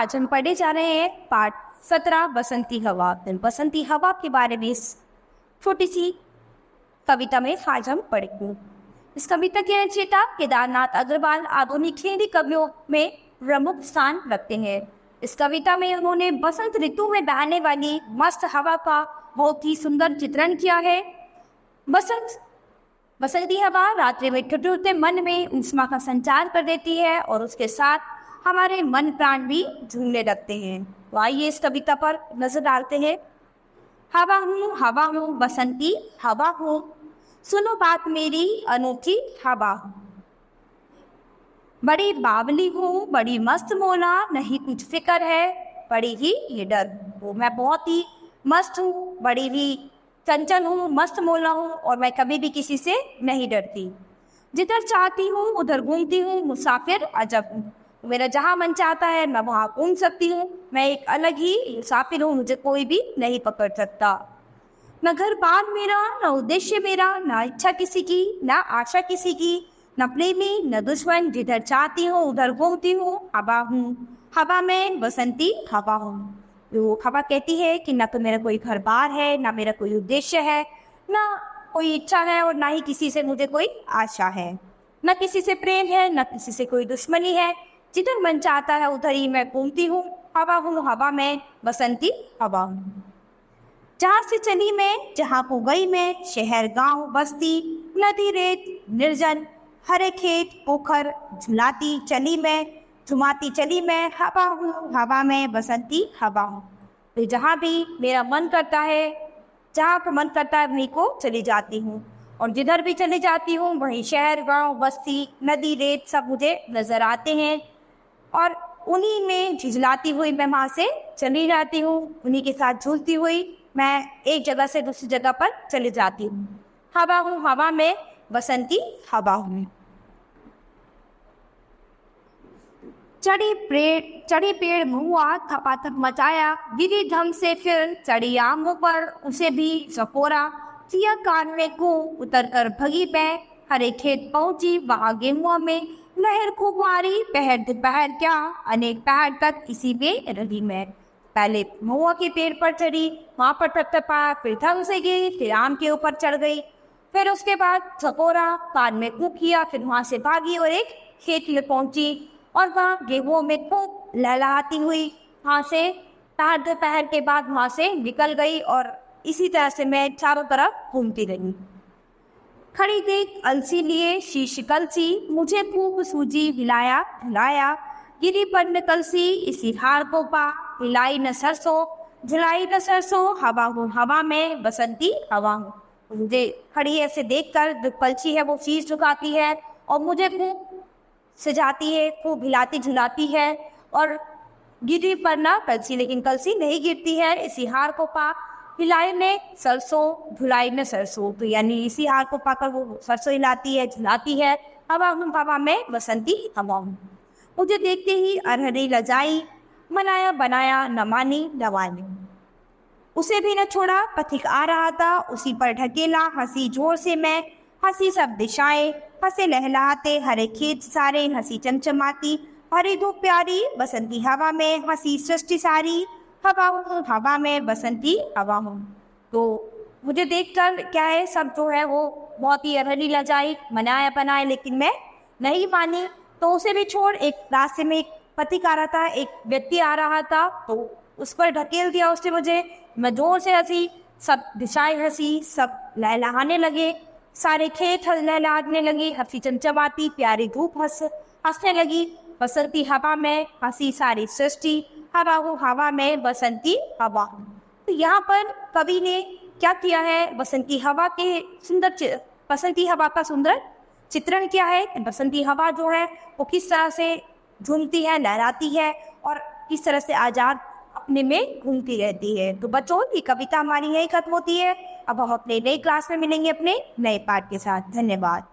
आज हम पढ़े जा रहे हैं पाठ 17 बसंती हवा। बसंती हवा के बारे में इस छोटी सी कविता में आज हम पढ़ेंगे। इस कविता के रचयिता केदारनाथ अग्रवाल आधुनिक हिंदी कवियों में प्रमुख स्थान रखते हैं। इस कविता में उन्होंने बसंत ऋतु में बहने वाली मस्त हवा का बहुत ही सुंदर चित्रण किया है। बसंती हवा रात्रि में ठिठुरते मन में ऊष्मा का संचार कर देती है और उसके साथ हमारे मन प्राण भी झूमने लगते हैं। तो आइए इस कविता पर नजर डालते हैं। हवा हूँ बसंती हवा हूँ, सुनो बात मेरी अनूठी हवा हूँ। बड़ी बावली हूँ बड़ी मस्त मौला, नहीं कुछ फिक्र है बड़ी ही ये डर। तो मैं बहुत ही मस्त हूँ, बड़ी ही चंचल हूँ, मस्त मौला हूँ और मैं कभी भी किसी से नहीं डरती। जिधर चाहती हूँ उधर घूमती हूँ, मुसाफिर अजब हूँ। मेरा जहाँ मन चाहता है मैं वहाँ घूम सकती हूँ। मैं एक अलग ही मुसाफिर हूँ, मुझे कोई भी नहीं पकड़ सकता। न घर बार मेरा न उद्देश्य मेरा, न इच्छा किसी की न आशा किसी की, न प्रेमी न दुश्मन, जिधर चाहती हूँ उधर घूमती हूँ। हवा हूँ हवा में बसंती हवा हूँ। तो हवा कहती है कि न तो मेरा कोई घर बार है, ना मेरा कोई उद्देश्य है, ना कोई इच्छा है और ना ही किसी से मुझे कोई आशा है, न किसी से प्रेम है, न किसी से कोई दुश्मनी है। जिधर मन चाहता है उधर ही मैं घूमती हूँ। हवा हूँ हवा में बसंती हवा हूँ। जहाँ से चली मैं जहाँ को गई मैं, शहर गांव बस्ती नदी रेत निर्जन, हरे खेत पोखर झुलाती चली मैं, झुमाती चली मैं। हवा हूँ हवा में बसंती हवा हूँ। तो जहाँ भी मेरा मन करता है, जहाँ को मन करता है वहीं को चली जाती हूँ और जिधर भी चली जाती हूँ वहीं शहर गांव बस्ती नदी रेत सब मुझे नजर आते हैं और उन्हीं में झिझलाती हुई मैं वहाँ से चली जाती हूँ। उन्हीं के साथ झूलती हुई मैं एक जगह से दूसरी जगह पर चली जाती हूँ। हवा हूँ हवा में बसंती हवा हूँ। चढ़ी पेड़ महुआ थपाथप मचाया, गिरी धम से फिर चढ़ी आमों पर, उसे भी सकोरा किया कान में को, उतर कर भगी मैं हरे खेत पहुंची वहाँ गेहुआ में, लहर खूब मारी पहर दोपहर क्या, अनेक पहर तक इसी में रही मैं। पहले महुआ के पेड़ पर चढ़ी, वहाँ पर थपथपाया, फिर धम से गई, फिर आम के ऊपर चढ़ गई, फिर उसके बाद सकोरा कान में कूप किया, फिर वहाँ से भागी और एक खेत में पहुंची और वहाँ गेहूं में खूब लहलहाती हुई वहाँ से तार दोपहर के बाद वहाँ से निकल गई और इसी तरह से मैं चारों तरफ घूमती रही। खड़ी देख अलसी लिए शीश कलसी, मुझे खूब सूजी हिलाया हिलाया, गिरी पर न कलसी इसी हार को पा, हिलाई न सरसों झुलाई न सरसों। हवा हूँ हवा में बसंती हवा हूँ। मुझे खड़ी ऐसे देखकर जो कलसी है वो शीश झुकाती है और मुझे खूब सजाती है, खूब हिलाती झुलाती है और गिरी पर ना कलसी, लेकिन कलसी नहीं गिरती है। इसी हार को पा हिलाई ने सरसों झुलाई ने सरसों, तो यानी इसी हार को पाकर वो सरसों हिलाती है झुलाती है। हवा हूँ हवा में बसंती हवा हूँ। मुझे देखते ही अरहरी लजाई, मनाया बनाया न मानी दवानी, उसे भी न छोड़ा पथिक आ रहा था, उसी पर ढकेला हंसी जोर से मैं, हंसी सब दिशाएं हंसे लहलाते, हरे खेत सारे हंसी चमचमाती, हरी धूप प्यारी बसंती हवा में हंसी सृष्टि सारी। हवा हूँ हवा में बसंती हवा हूँ। तो मुझे देखकर क्या है सब जो है वो बहुत ही अरहरी लजाई मनाया बनाए, लेकिन मैं नहीं मानी। तो उसे भी छोड़ एक रास्ते में एक पथिक आ रहा था, एक व्यक्ति आ रहा था, तो उस पर ढकेल दिया उसने मुझे। मैं जोर से हंसी, सब दिशाएं हंसी, सब लहलहाने लगे, सारे खेत लहलहाने लगी, हंसी चमचमाती प्यारी धूप हंसने लगी, बसंती हवा में हंसी सारी सृष्टि। हवा हूँ हवा में बसंती हवा हूँ। तो यहाँ पर कवि ने क्या किया है, बसंती हवा का सुंदर चित्रण किया है। बसंती हवा जो है वो किस तरह से झूमती है लहराती है और किस तरह से आजाद अपने में घूमती रहती है। तो बच्चों ये कविता हमारी यही खत्म होती है। अब हम अपने नई क्लास में मिलेंगे अपने नए पाठ के साथ। धन्यवाद।